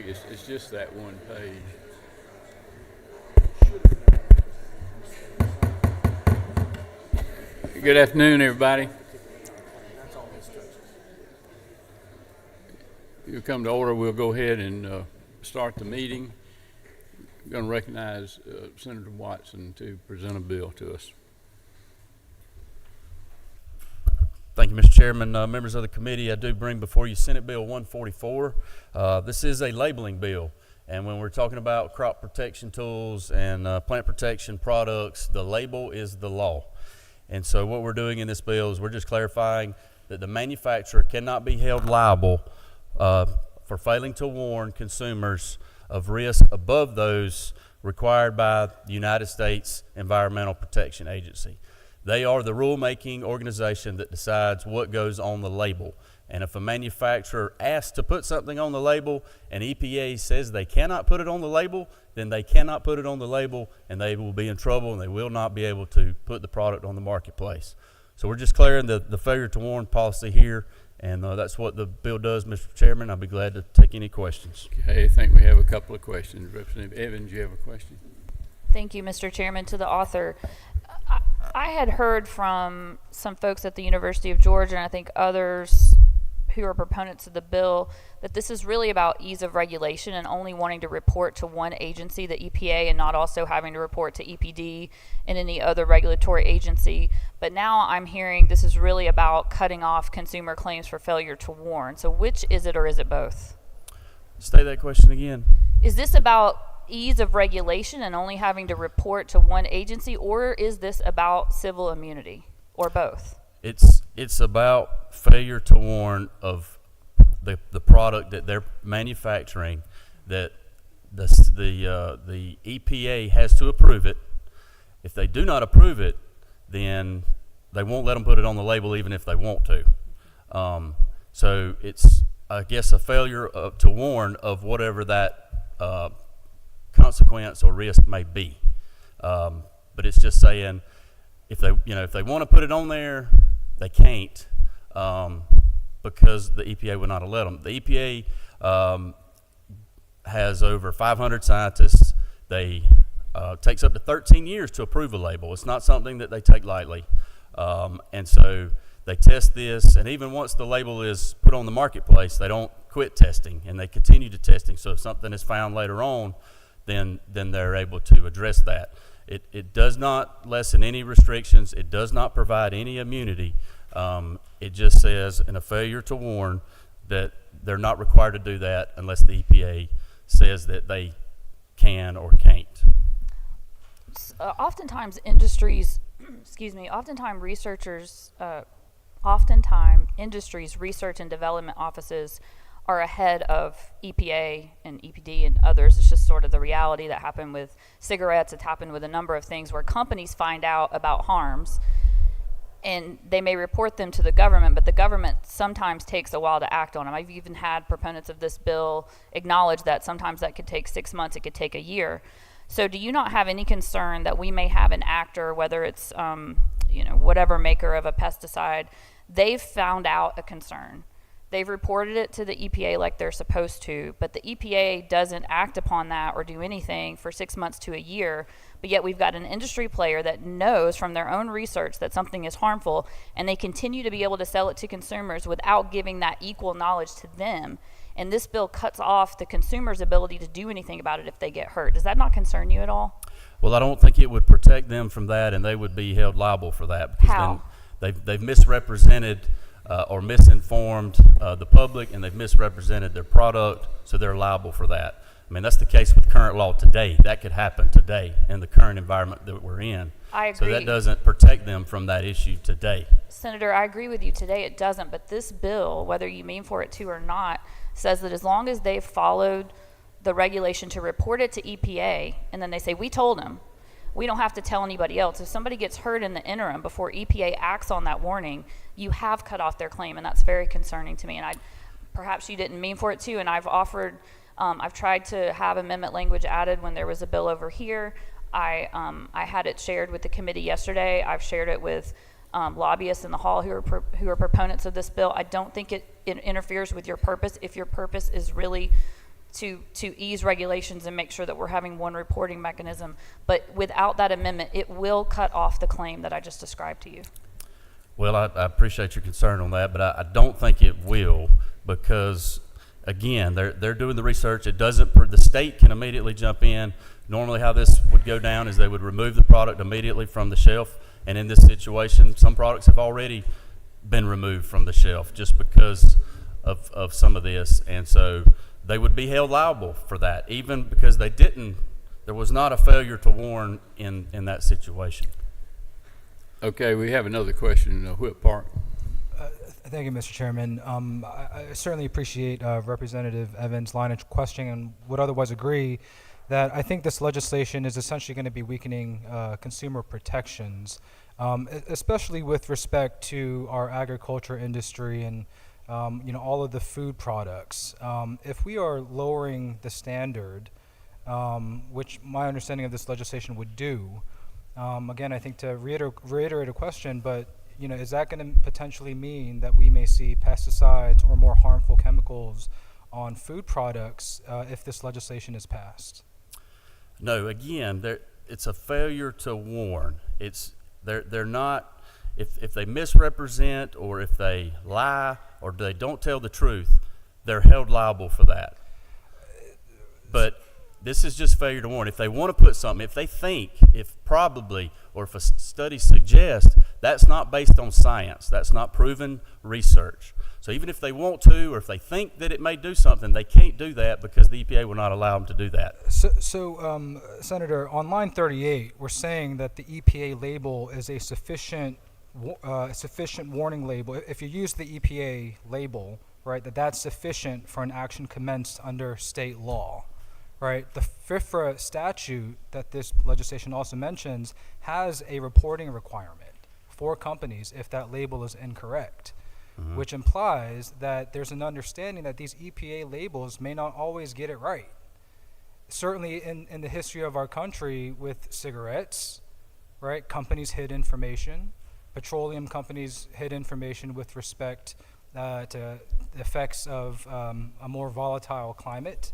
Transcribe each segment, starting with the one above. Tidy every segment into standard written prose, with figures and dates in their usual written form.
think it's just that one page. Good afternoon, everybody. You'll come to order. We'll go ahead and start the meeting. I'm going to recognize Senator Watson to present a bill to us. Thank you, Mr. Chairman. Members of the committee, I do bring before you Senate Bill 144. This is a labeling bill, and when we're talking about crop protection tools and plant protection products, the label is the law. And so what we're doing in this bill is we're just clarifying that the manufacturer cannot be held liable for failing to warn consumers of risk above those required by the United States Environmental Protection Agency. They are the rulemaking organization that decides what goes on the label. And if a manufacturer asks to put something on the label and EPA says they cannot put it on the label, then they cannot put it on the label and they will be in trouble and they will not be able to put the product on the marketplace. So we're just clearing the failure to warn policy here, and that's what the bill does, Mr. Chairman. I'll be glad to take any questions. Okay, I think we have a couple of questions. Representative Evans, you have a question? Thank you, Mr. Chairman. To the author, I had heard from some folks at the University of Georgia, and I think others who are proponents of the bill, that this is really about ease of regulation and only wanting to report to one agency, the EPA, and not also having to report to EPD and any other regulatory agency. But now I'm hearing this is really about cutting off consumer claims for failure to warn. So which is it, or is it both? State that question again. Is this about ease of regulation and only having to report to one agency, or is this about civil immunity, or both? It's about failure to warn of the product that they're manufacturing, that the EPA has to approve it. If they do not approve it, then they won't let them put it on the label even if they want to. So it's, I guess, a failure to warn of whatever that consequence or risk may be. But it's just saying if they want to put it on there, they can't because the EPA will not let them. The EPA has over 500 scientists. They takes up to 13 years to approve a label. It's not something that they take lightly. And so they test this, and even once the label is put on the marketplace, they don't quit testing, and they continue to testing. So if something is found later on, then they're able to address that. It does not lessen any restrictions. It does not provide any immunity. It just says in a failure to warn that they're not required to do that unless the EPA says that they can or can't. Oftentimes industries, oftentimes industries research and development offices are ahead of EPA and EPD and others. It's just sort of the reality that happened with cigarettes. It's happened with a number of things where companies find out about harms and they may report them to the government, but the government sometimes takes a while to act on them. I've even had proponents of this bill acknowledge that sometimes that could take 6 months, it could take a year. So do you not have any concern that we may have an actor, whether it's whatever maker of a pesticide, they've found out a concern, they've reported it to the EPA like they're supposed to, but the EPA doesn't act upon that or do anything for 6 months to a year, but yet we've got an industry player that knows from their own research that something is harmful, and they continue to be able to sell it to consumers without giving that equal knowledge to them. And this bill cuts off the consumer's ability to do anything about it if they get hurt. Does that not concern you at all? Well, I don't think it would protect them from that, and they would be held liable for that. Because How? Then they've misrepresented or misinformed the public, and they've misrepresented their product, so they're liable for that. I mean, that's the case with current law today. That could happen today in the current environment that we're in. I agree. So that doesn't protect them from that issue today. Senator, I agree with you. Today it doesn't, but this bill, whether you mean for it to or not, says that as long as they've followed the regulation to report it to EPA, and then they say, we told them, we don't have to tell anybody else. If somebody gets hurt in the interim before EPA acts on that warning, you have cut off their claim, and that's very concerning to me. And perhaps you didn't mean for it to, and I've offered, I've tried to have amendment language added when there was a bill over here. I had it shared with the committee yesterday. I've shared it with lobbyists in the hall who are proponents of this bill. I don't think it interferes with your purpose. If your purpose is really to ease regulations and make sure that we're having one reporting mechanism. But without that amendment, it will cut off the claim that I just described to you. Well, I appreciate your concern on that, but I don't think it will, because again, they're doing the research. It doesn't. The state can immediately jump in. Normally, how this would go down is they would remove the product immediately from the shelf, and in this situation, some products have already been removed from the shelf just because of some of this, and so they would be held liable for that, even because they didn't. There was not a failure to warn in that situation. Okay, we have another question. Whip Park. Thank you, Mr. Chairman. I certainly appreciate Representative Evans' line of questioning and would otherwise agree that I think this legislation is essentially going to be weakening consumer protections, especially with respect to our agriculture industry and all of the food products. If we are lowering the standard, which my understanding of this legislation would do, again, I think to reiterate a question, but is that going to potentially mean that we may see pesticides or more harmful chemicals on food products if this legislation is passed? No, again, it's a failure to warn. They're not, if they misrepresent or if they lie or they don't tell the truth, they're held liable for that. But this is just failure to warn. If they want to put something, if they think, if a study suggests, that's not based on science. That's not proven research. So even if they want to, or if they think that it may do something, they can't do that because the EPA will not allow them to do that. So, Senator, on line 38, we're saying that the EPA label is a sufficient warning label. If you use the EPA label, right, that's sufficient for an action commenced under state law. Right, the FIFRA statute that this legislation also mentions has a reporting requirement for companies if that label is incorrect, which implies that there's an understanding that these EPA labels may not always get it right. Certainly in the history of our country with cigarettes, right, companies hid information, petroleum companies hid information with respect to the effects of a more volatile climate.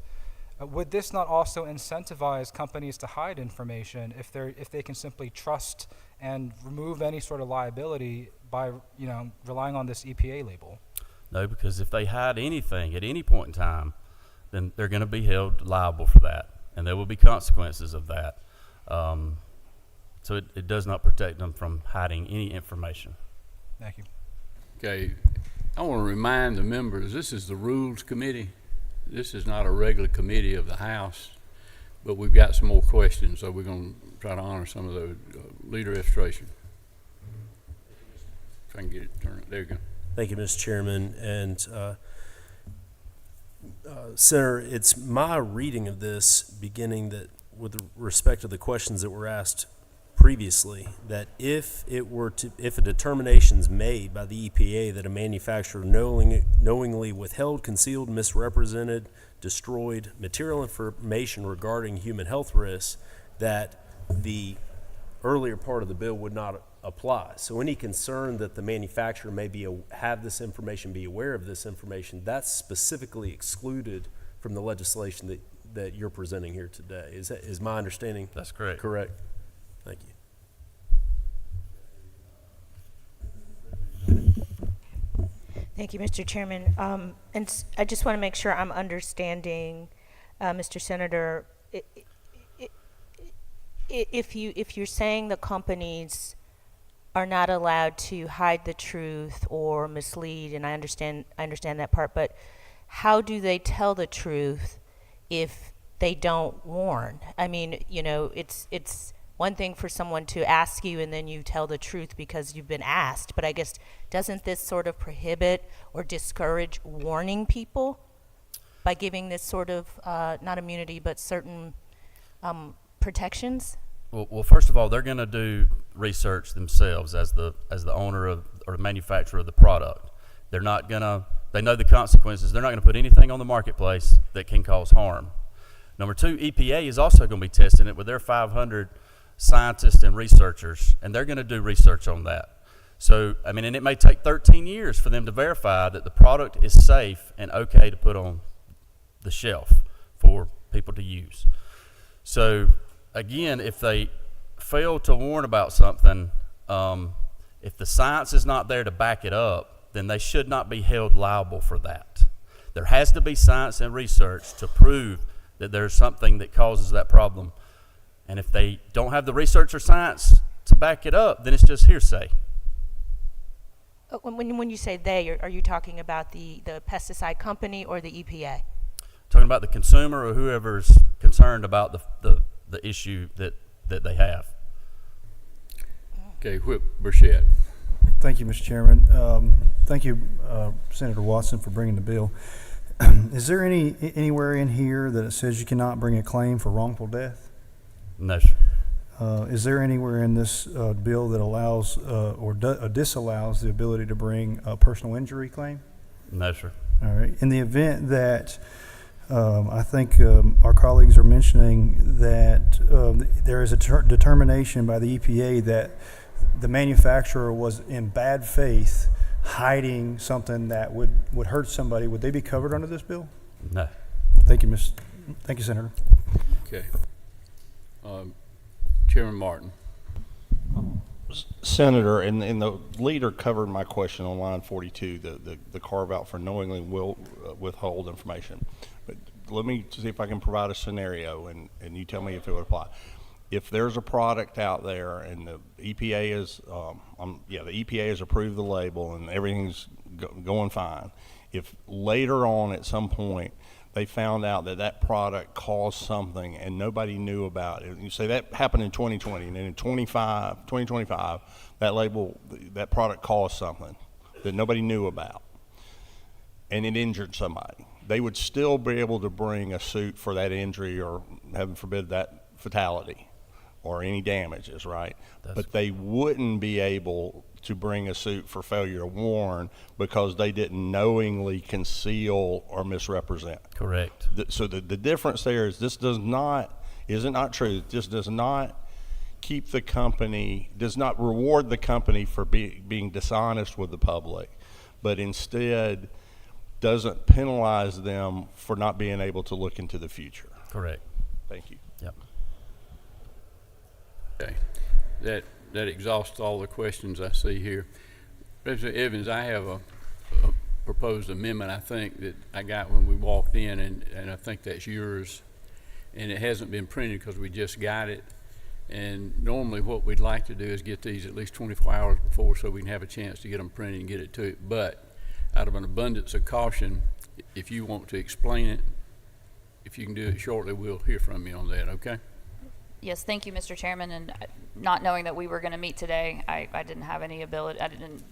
Would this not also incentivize companies to hide information if they can simply trust and remove any sort of liability by relying on this EPA label? No, because if they hide anything at any point in time, then they're going to be held liable for that, and there will be consequences of that. So it does not protect them from hiding any information. Thank you. Okay, I want to remind the members, this is the Rules Committee. This is not a regular committee of the House, but we've got some more questions, so we're going to try to honor some of the leader illustration. If I can get it turned, there you go. Thank you, Mr. Chairman. And Senator, it's my reading of this, beginning that with respect to the questions that were asked previously, that if a determination is made by the EPA that a manufacturer knowingly withheld, concealed, misrepresented, destroyed material information regarding human health risks, that the earlier part of the bill would not apply. So any concern that the manufacturer may have this information, be aware of this information, that's specifically excluded from the legislation that you're presenting here today. Is my understanding? That's correct. Correct. Thank you. Thank you, Mr. Chairman. And I just want to make sure I'm understanding, Mr. Senator. If you're saying the companies are not allowed to hide the truth or mislead, and I understand that part, but how do they tell the truth if they don't warn? I mean, it's one thing for someone to ask you and then you tell the truth because you've been asked, but I guess doesn't this sort of prohibit or discourage warning people by giving this sort of not immunity but certain protections? Well, first of all, they're going to do research themselves as the owner of or manufacturer of the product. They're not going to. They know the consequences. They're not going to put anything on the marketplace that can cause harm. Number two, EPA is also going to be testing it with their 500 scientists and researchers, and they're going to do research on that. So, I mean, and it may take 13 years for them to verify that the product is safe and okay to put on the shelf for people to use. So again, if they fail to warn about something, if the science is not there to back it up, then they should not be held liable for that. There has to be science and research to prove that there's something that causes that problem. And if they don't have the research or science to back it up, then it's just hearsay. When you say they, are you talking about the pesticide company or the EPA? Talking about the consumer or whoever's concerned about the issue that they have. Okay, Whip Burchett. Thank you, Mr. Chairman. Thank you, Senator Watson, for bringing the bill. Is there anywhere in here that it says you cannot bring a claim for wrongful death? No, sir. Is there anywhere in this bill that allows or disallows the ability to bring a personal injury claim? No, sir. All right. In the event that I think our colleagues are mentioning that there is a determination by the EPA that the manufacturer was in bad faith hiding something that would hurt somebody, would they be covered under this bill? No. Thank you, Thank you, Senator. Okay. Chairman Martin. Senator, and the leader covered my question on line 42, the carve out for knowingly will withhold information. But let me see if I can provide a scenario, and you tell me if it would apply. If there's a product out there and the EPA is, the EPA has approved the label and everything's going fine. If later on at some point they found out that product caused something and nobody knew about it, you say that happened in 2020, and then in 2025, that product caused something that nobody knew about, and it injured somebody, they would still be able to bring a suit for that injury or, heaven forbid, that fatality or any damages, right? But they wouldn't be able to bring a suit for failure to warn because they didn't knowingly conceal or misrepresent. Correct. So the difference there is this isn't not true. This does not keep the company, does not reward the company for being dishonest with the public, but instead doesn't penalize them for not being able to look into the future. Correct. Thank you. Yep. Okay. That exhausts all the questions I see here. President Evans, I have a proposed amendment, I think, that I got when we walked in, and I think that's yours. And it hasn't been printed because we just got it. And normally what we'd like to do is get these at least 24 hours before so we can have a chance to get them printed and get it to it. But out of an abundance of caution, if you want to explain it, if you can do it shortly, we'll hear from you on that, okay? Yes, thank you, Mr. Chairman. And not knowing that we were going to meet today, I didn't have any ability. I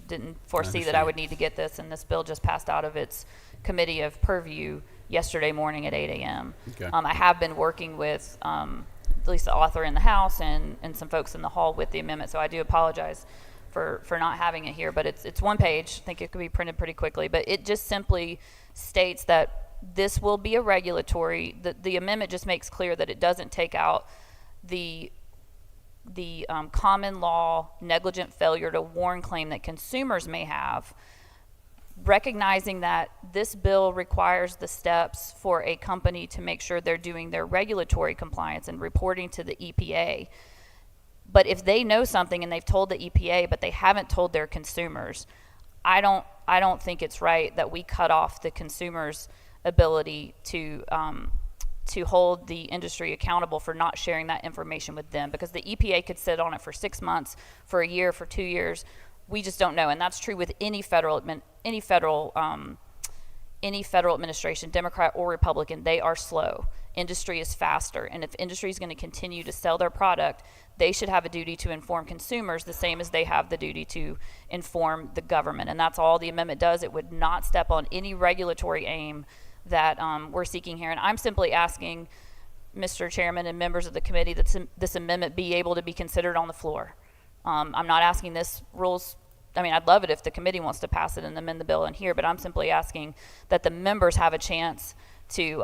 didn't foresee that I would need to get this, and this bill just passed out of its committee of purview yesterday morning at 8 a.m. Okay. I have been working with at least the author in the House and some folks in the hall with the amendment, so I do apologize for not having it here. But it's one page. I think it could be printed pretty quickly. But it just simply states that this will be a regulatory. The amendment just makes clear that it doesn't take out the common law negligent failure to warn claim that consumers may have, recognizing that this bill requires the steps for a company to make sure they're doing their regulatory compliance and reporting to the EPA. But if they know something and they've told the EPA but they haven't told their consumers, I don't think it's right that we cut off the consumer's ability to hold the industry accountable for not sharing that information with them, because the EPA could sit on it for 6 months, for a year, for 2 years. We just don't know, and that's true with any federal administration, Democrat or Republican. They are slow. Industry is faster, and if industry is going to continue to sell their product, they should have a duty to inform consumers the same as they have the duty to inform the government, and that's all the amendment does. It would not step on any regulatory aim that we're seeking here. And I'm simply asking, Mr. Chairman and members of the committee, that this amendment be able to be considered on the floor. I'm not asking this rules. I mean, I'd love it if the committee wants to pass it and amend the bill in here, but I'm simply asking that the members have a chance to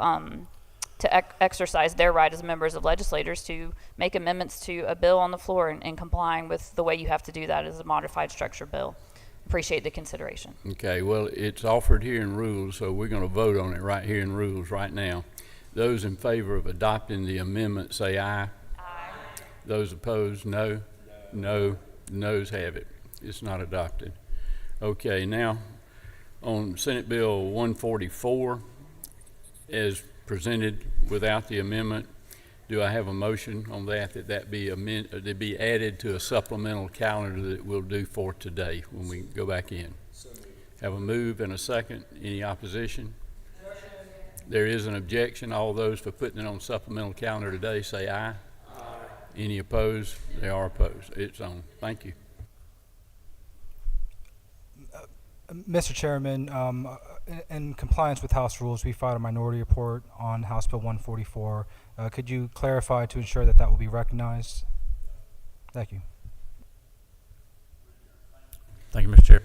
exercise their right as members of legislators to make amendments to a bill on the floor and complying with the way you have to do that as a modified structure bill. Appreciate the consideration. Okay, well, it's offered here in rules, so we're going to vote on it right here in rules right now. Those in favor of adopting the amendment say aye. Aye. Those opposed, no. No. Noes have it. It's not adopted. Okay, now on Senate Bill 144, as presented without the amendment, do I have a motion on that be added to a supplemental calendar that we'll do for today when we go back in? Have a move and a second. Any opposition? There is an objection. All those for putting it on supplemental calendar today say aye. Aye. Any opposed? They are opposed. It's on. Thank you. Mr. Chairman, in compliance with House rules, we filed a minority report on House Bill 144. Could you clarify to ensure that that will be recognized? Thank you. Thank you, Mr. Chair.